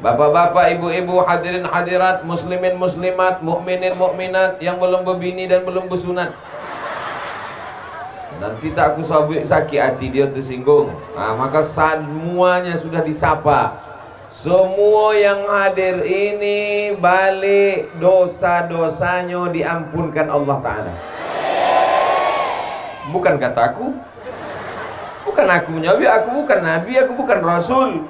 Bapak-bapak, ibu-ibu, hadirin hadirat, muslimin muslimat, mukminin mukminat yang belum berbini dan belum bersunat. Nanti tak aku sakit hati dia tersinggung. Maka semuanya sudah disapa. Semua yang hadir ini balik dosa-dosanya diampunkan Allah Ta'ala. Bukan kataku, bukan aku menyabit, aku bukan nabi, aku bukan rasul.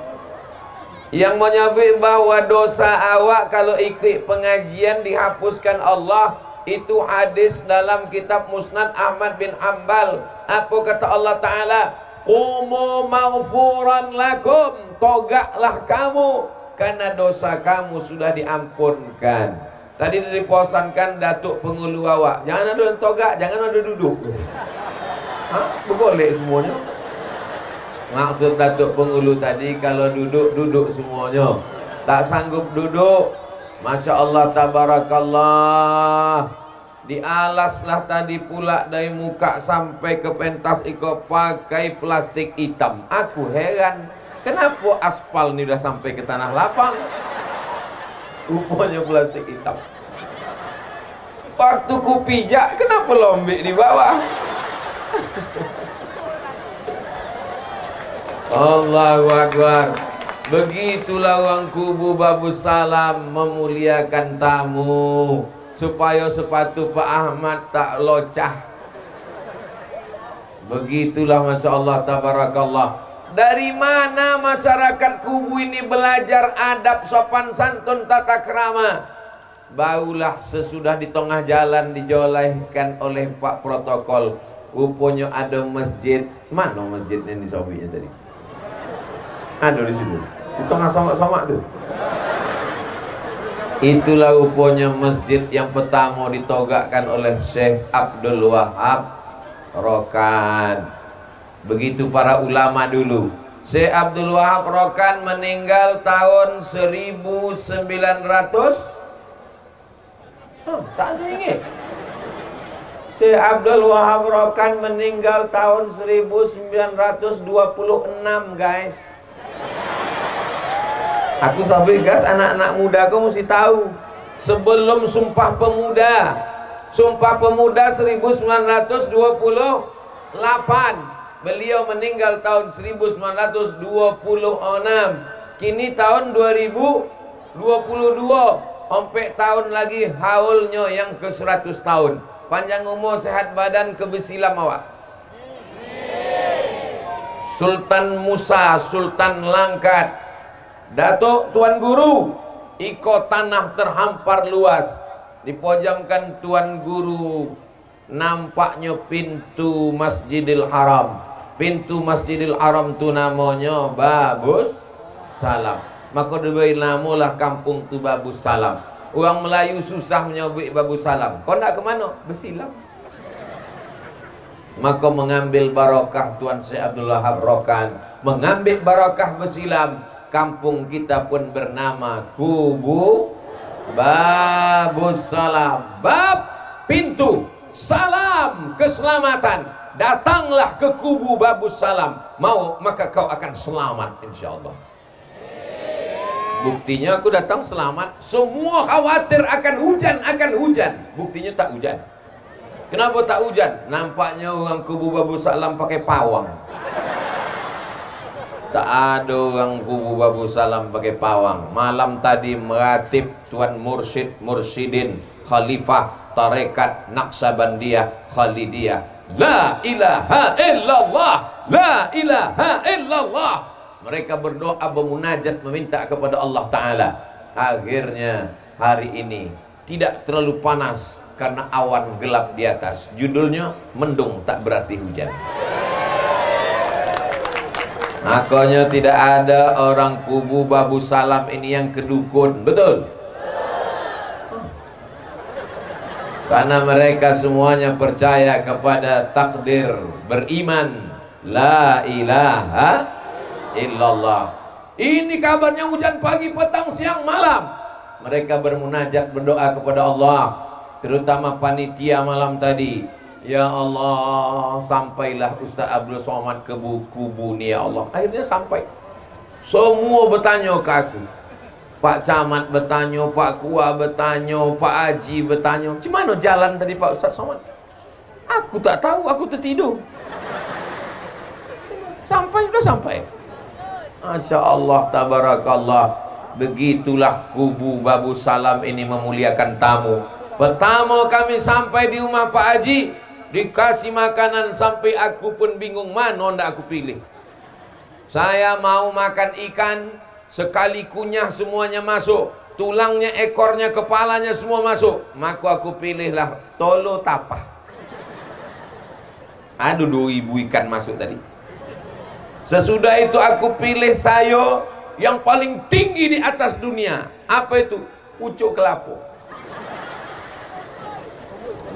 Yang menyabit bahwa dosa awak kalau ikut pengajian dihapuskan Allah, itu hadis dalam kitab Musnad Ahmad bin Hanbal. Apa kata Allah Ta'ala? Qumu maghfuran lakum, togaklah kamu karena dosa kamu sudah diampunkan. Tadi diposankan Datuk Pengulu awak, jangan ada yang togak, jangan ada duduk. Bergolek semuanya. Maksud Datuk Pengulu tadi, kalau duduk, duduk semuanya. Tak sanggup duduk, Masya Allah, tabarakallah, dialaslah tadi pula dari muka sampai ke pentas iko pakai plastik hitam. Aku heran, kenapa aspal ini udah sampai ke tanah lapang, rupanya plastik hitam. Waktu ku pijak, kenapa lombek di bawah? Allahu Akbar. Begitulah orang kubu Babu Salam memuliakan tamu, supaya sepatu Pak Ahmad tak locah. Begitulah, Masya Allah, tabarakallah. Dari mana masyarakat kubu ini belajar adab, sopan santun, tata krama? Barulah sesudah di tengah jalan dijolehkan oleh Pak Protokol, rupanya ada masjid. Mana masjidnya di Sofinya tadi? Ada di situ, di tengah somak-somak tuh. Itulah rupanya masjid yang pertama ditogakkan oleh Syekh Abdul Wahab Rokan. Begitu para ulama dulu. Syekh Abdul Wahab Rokan meninggal tahun 1900. Tak ada ingat. Syekh Abdul Wahab Rokan meninggal tahun 1926, guys. Aku sampai gas, anak-anak muda kau mesti tahu. Sebelum Sumpah Pemuda, Sumpah Pemuda 1928, beliau meninggal tahun 1926. Kini tahun 2022, sampai tahun lagi haulnya yang ke 100 tahun. Panjang umur, sehat badan, kebesilam awak. Sultan Musa, Sultan Langkat, Datuk Tuan Guru, iko tanah terhampar luas. Dipojamkan Tuan Guru, nampaknya pintu Masjidil Haram. Pintu Masjidil Haram tu namanya Babus Salam. Maka diberi namalah kampung tu Babus Salam. Orang Melayu susah menyebut Babus Salam. Kau nak ke mana? Bersilam. Maka mengambil barakah Tuan Syekh Abdul Wahab Rokan, mengambil barakah bersilam, kampung kita pun bernama Kubu Babus Salam. Bab, pintu, salam, keselamatan. Datanglah ke Kubu Babus Salam, mau maka kau akan selamat insyaallah. Buktinya aku datang selamat. Semua khawatir akan hujan, buktinya tak hujan. Kenapa tak hujan? Nampaknya orang Kubu Babus Salam pakai pawang. Tak ada orang Kubu Babus Salam pakai pawang. Malam tadi meratib Tuan Mursyid Mursyidin Khalifah Tarekat Naqsabandiyah Khalidiyah, La ilaha illallah, La ilaha illallah. Mereka berdoa, bermunajat, meminta kepada Allah Ta'ala. Akhirnya hari ini tidak terlalu panas karena awan gelap di atas. Judulnya mendung tak berarti hujan. Makanya tidak ada orang Kubu Babus Salam ini yang kedukun, betul? Karena mereka semuanya percaya kepada takdir, beriman La ilaha illallah. Ini kabarnya hujan pagi, petang, siang, malam. Mereka bermunajat, berdoa kepada Allah. Terutama panitia malam tadi, ya Allah, sampailah Ustaz Abdul Somad ke kubu ni ya Allah. Akhirnya sampai. Semua bertanya ke aku, Pak Camat bertanya, Pak Kua bertanya, Pak Haji bertanya, "Gimana jalan tadi Pak Ustaz Somad?" "Aku tak tahu, aku tertidur." Sudah sampai. Masya Allah, tabarakallah. Begitulah kubu Babu Salam ini memuliakan tamu. Pertama kami sampai di rumah Pak Haji, dikasih makanan sampai aku pun bingung mana ndak aku pilih. Saya mau makan ikan, sekali kunyah semuanya masuk, tulangnya, ekornya, kepalanya semua masuk. Maka aku pilihlah tolo tapah. Aduh, 2.000 ikan masuk tadi. Sesudah itu aku pilih sayur yang paling tinggi di atas dunia. Apa itu? Pucuk kelapa.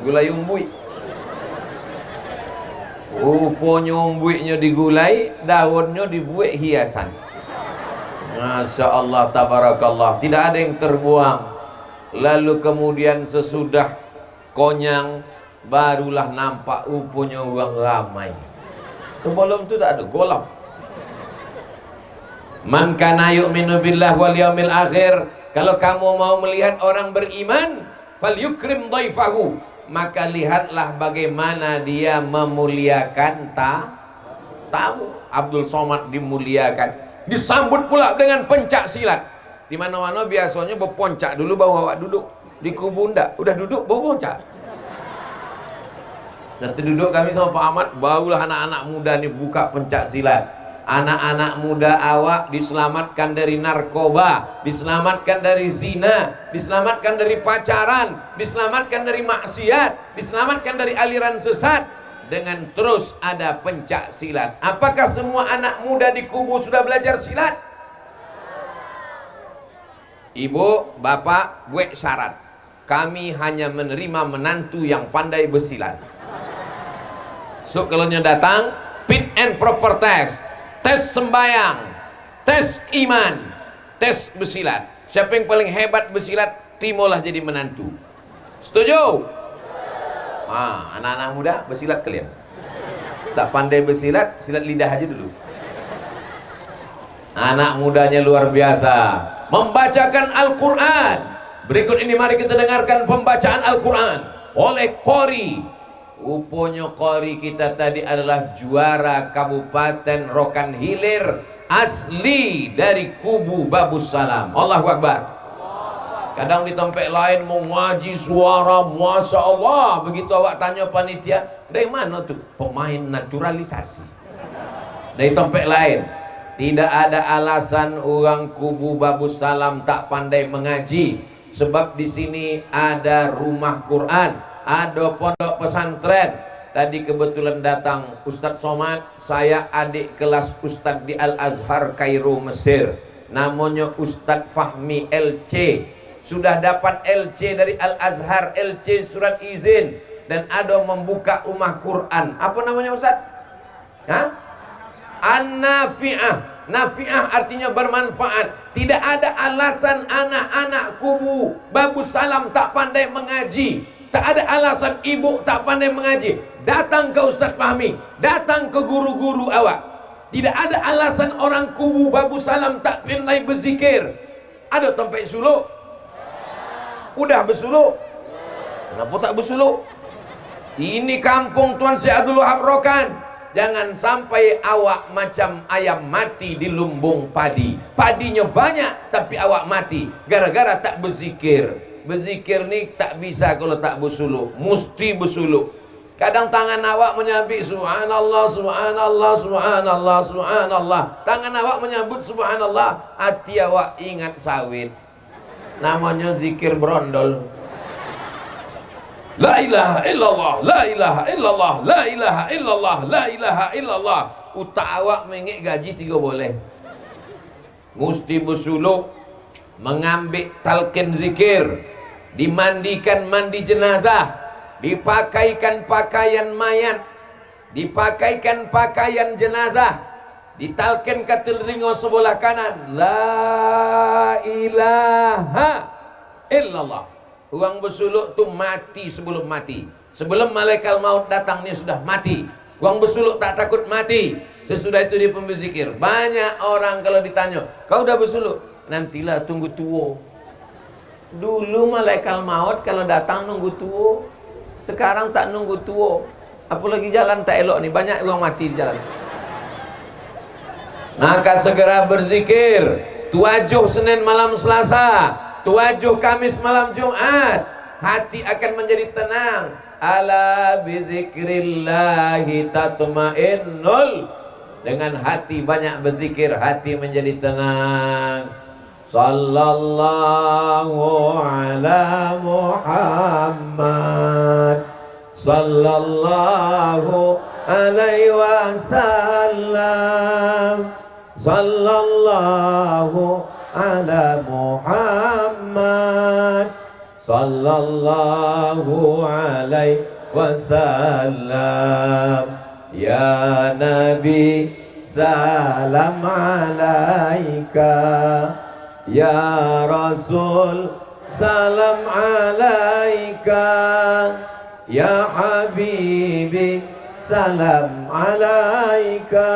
Gulai umbui. Rupanya umbuinya digulai, daunnya dibuat hiasan. Masya Allah, tabarakallah. Tidak ada yang terbuang. Lalu kemudian sesudah konyang, barulah nampak rupanya orang ramai. Sebelum itu tak ada, golap. Man kana yu'minu billah wal yaumil akhir. Kalau kamu mau melihat orang beriman, falyukrim dhaifahu, maka lihatlah bagaimana dia memuliakan tamu. Abdul Somad dimuliakan, disambut pula dengan pencak silat. Di mana-mana biasanya berponcak dulu bawa awak duduk. Di kubu ndak, udah duduk bawa poncak. Nanti duduk kami sama Pak Ahmad, barulah anak-anak muda nih buka pencak silat. Anak-anak muda awak diselamatkan dari narkoba, diselamatkan dari zina, diselamatkan dari pacaran, diselamatkan dari maksiat, diselamatkan dari aliran sesat, dengan terus ada pencak silat. Apakah semua anak muda di kubu sudah belajar silat? Ibu, bapak, buat syarat, kami hanya menerima menantu yang pandai bersilat. So kalau datang, fit and proper test. Tes sembayang, tes iman, tes bersilat. Siapa yang paling hebat bersilat, timolah jadi menantu. Setuju? Anak-anak muda bersilat kalian. Tak pandai bersilat, silat lidah aja dulu. Anak mudanya luar biasa, membacakan Al-Quran. Berikut ini mari kita dengarkan pembacaan Al-Quran oleh Qori. Rupanya Qori kita tadi adalah juara Kabupaten Rokan Hilir, asli dari kubu Babu Salam. Allahu Akbar. Kadang di tempat lain mau ngaji suara, Masya Allah. Begitu awak tanya panitia, dari mana tuh? Pemain naturalisasi. Dari tempat lain. Tidak ada alasan orang kubu Babu Salam tak pandai mengaji. Sebab di sini ada rumah Quran, ada pondok pesantren. Tadi kebetulan datang Ustadz Somad, saya adik kelas Ustadz di Al-Azhar Kairo Mesir, namanya Ustadz Fahmi LC. Sudah dapat LC dari Al-Azhar, LC surat izin, dan ada membuka rumah Quran. Apa namanya Ustadz? An-Nafi'ah. Nafi'ah artinya bermanfaat. Tidak ada alasan anak-anak kubu Babu Salam tak pandai mengaji. Tak ada alasan ibu tak pandai mengaji. Datang ke Ustadz Fahmi, datang ke guru-guru awak. Tidak ada alasan orang kubu Babu Salam tak pandai berzikir. Ada tempat suluk? Udah bersuluk? Kenapa tak bersuluk? Ini kampung Tuan Syekh Abdul Wahab Rokan. Jangan sampai awak macam ayam mati di lumbung padi. Padinya banyak tapi awak mati gara-gara tak berzikir. Berzikir ni tak bisa kalau tak bersuluk, mesti bersuluk. Kadang tangan awak menyabit subhanallah, subhanallah, subhanallah, subhanallah. Tangan awak menyebut subhanallah, hati awak ingat sawit. Namanya zikir brondol. La ilaha illallah, la ilaha illallah, la ilaha illallah, la ilaha illallah. Utak awak mengik gaji 3 boleh. Mesti bersuluk, mengambil talqin zikir, dimandikan mandi jenazah, dipakaikan pakaian mayat, dipakaikan pakaian jenazah, ditalqin ke telinga sebelah kanan, la ilaha illallah. Orang bersuluk tu mati sebelum mati. Sebelum malaikat maut datang dia sudah mati. Orang bersuluk tak takut mati. Sesudah itu dia pun berzikir. Banyak orang kalau ditanya, kau dah bersuluk? nantilah tunggu tua. Dulu malaikat maut kalau datang nunggu tua, sekarang tak nunggu tua. Apalagi jalan tak elok nih, banyak orang mati di jalan. Maka segera berzikir. Tujuh Senin malam Selasa, tujuh Kamis malam Jumat, hati akan menjadi tenang. Ala bizikrillahi tatmainnul. Dengan hati banyak berzikir, hati menjadi tenang. Sallallahu ala Muhammad, sallallahu alaihi wasallam, sallallahu ala Muhammad, sallallahu alaihi wasallam. Ya Nabi salam alaika, ya Rasul salam alaika, ya Habibi salam alaika,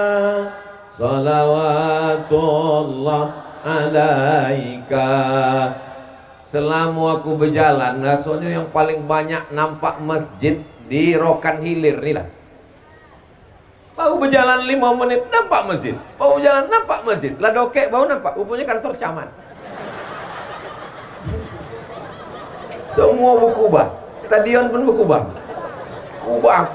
salawatullah alaika. Selama aku berjalan, rasanya yang paling banyak nampak masjid di Rokan Hilir nih lah. Baru berjalan 5 menit nampak masjid, baru berjalan nampak masjid, lah dokek baru nampak, rupanya kantor camat. Semua berkubah, stadion pun berkubah. Kubah.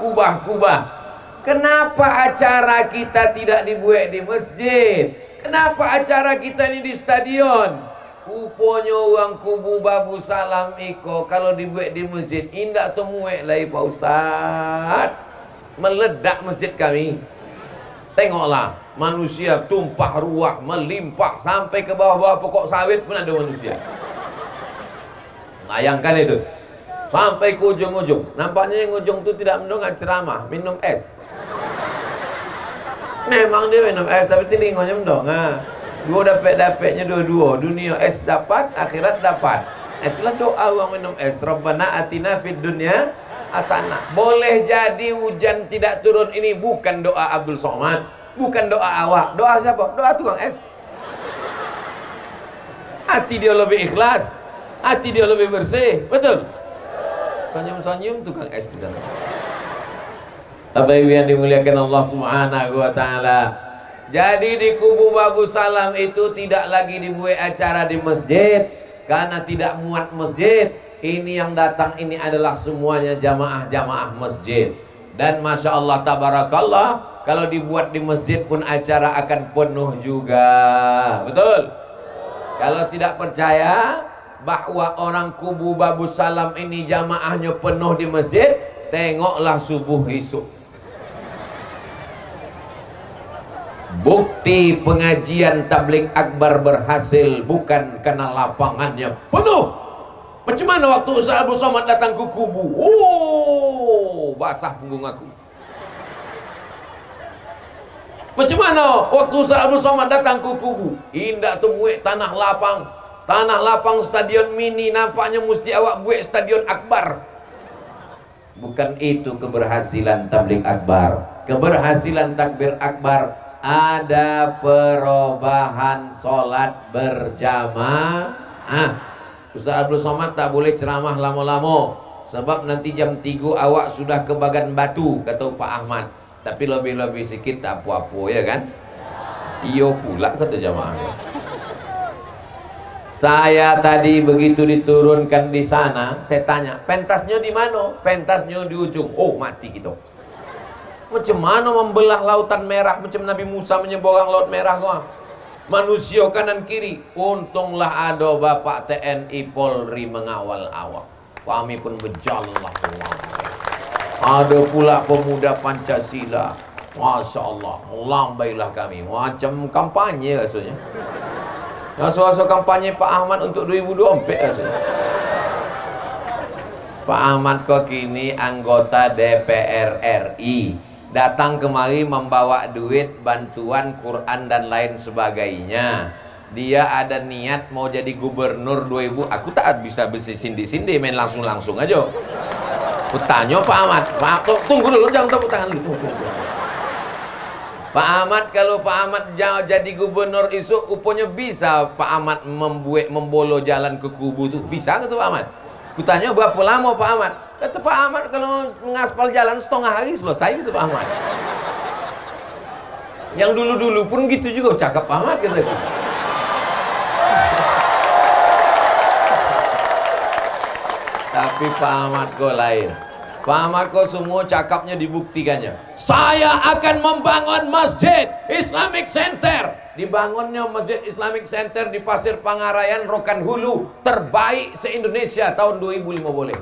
Kenapa acara kita tidak dibuat di masjid? Kenapa acara kita ini di stadion? Rupanya orang kubu Babu Salam iko kalau dibuat di masjid indak temuek lagi Pak Ustaz. Meledak masjid kami. Tengoklah, manusia tumpah ruah, melimpah sampai ke bawah-bawah pokok sawit pun ada manusia. Bayangkan itu. Sampai ke ujung-ujung. Nampaknya yang ujung itu tidak mendengar ceramah, minum es. Memang dia minum es, tapi telinganya mendongak. Gua dapatnya dua-dua. Dunia es dapat, akhirat dapat. Itulah doa orang minum es. Rabbana atina fid dunya hasanah. Boleh jadi hujan tidak turun ini bukan doa Abdul Somad, bukan doa awak. Doa siapa? Doa tukang es. Hati dia lebih ikhlas, hati dia lebih bersih, betul? Senyum-senyum tukang es di sana. Apa yang dimuliakan Allah Subhanahu wa taala. Jadi di kubu Babu Salam itu tidak lagi dibuat acara di masjid karena tidak muat masjid. Ini yang datang ini adalah semuanya jamaah-jamaah masjid. Dan Masya Allah tabarakallah, kalau dibuat di masjid pun acara akan penuh juga. Betul? Kalau tidak percaya bahwa orang kubu Babu Salam ini jamaahnya penuh di masjid, tengoklah subuh esok. Bukti pengajian tabligh akbar berhasil bukan karena lapangannya penuh. Macam mana waktu Ustaz Abdul Somad datang ke kubu? Oh, basah punggung aku. Macam mana waktu Ustaz Abdul Somad datang ke kubu? Indah temuik tanah lapang. Tanah lapang stadion mini, nampaknya mesti awak buat stadion akbar. Bukan itu keberhasilan tabligh akbar. Keberhasilan takbir akbar ada perubahan solat berjamaah. Ustaz Abdul Somad tak boleh ceramah lama-lama sebab nanti jam 3 awak sudah ke Bagan Batu, kata Pak Ahmad. Tapi lebih-lebih sikit tak apa-apa, ya kan? Iyo pula kata jamaah. Saya tadi begitu diturunkan di sana, saya tanya, pentasnya di mana? Pentasnya di ujung. Oh, mati gitu. Macam mana membelah lautan merah macam Nabi Musa menyeberang laut merah kau? Manusia kanan kiri. Untunglah ada Bapak TNI Polri mengawal awak. Kami pun berjalan. Ada pula pemuda Pancasila. Masya Allah, lambailah kami. Macam kampanye rasanya. Rasa-rasa kampanye Pak Ahmad untuk 2024 rasanya. Pak Ahmad kok kini anggota DPR RI. Datang kemari membawa duit, bantuan, Quran dan lain sebagainya. Dia ada niat mau jadi gubernur 2000. Aku tak bisa sindi-sindi main langsung-langsung aja. Aku tanya Pak Ahmad, Pak, tunggu dulu, jangan tepuk tangan dulu. Pak Ahmad, kalau Pak Ahmad jadi gubernur isu, rupanya bisa Pak Ahmad membolo jalan ke kubu tuh. Bisa kata Pak Ahmad? Kutanya berapa lama Pak Ahmad? Kata Pak Ahmad kalau mengaspal jalan setengah hari selesai gitu Pak Ahmad. Yang dulu-dulu pun gitu juga cakap Pak Ahmad kata aku. Tapi Pak Ahmad kok lain. Pak Ahmad kok semua cakapnya dibuktikannya. Saya akan membangun masjid Islamic Center. Dibangunnya masjid Islamic Center di Pasir Pangarayan, Rokan Hulu, terbaik se-Indonesia tahun 2015.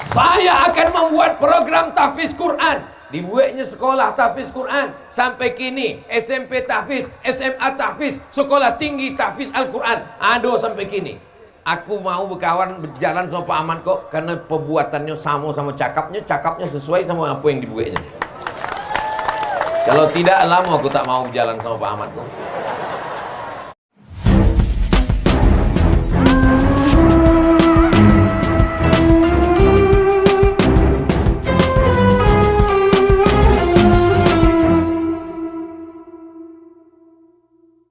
Saya akan membuat program tahfiz Quran. Dibuatnya sekolah tahfiz Quran sampai kini, SMP tahfiz, SMA tahfiz, sekolah tinggi tahfiz Al-Quran ada sampai kini. Aku mau berkawan berjalan sama Pak Ahmad kok, karena perbuatannya sama cakapnya sesuai sama apa yang dibuatnya. Kalau tidak, lama aku tak mau berjalan sama Pak Ahmad kok.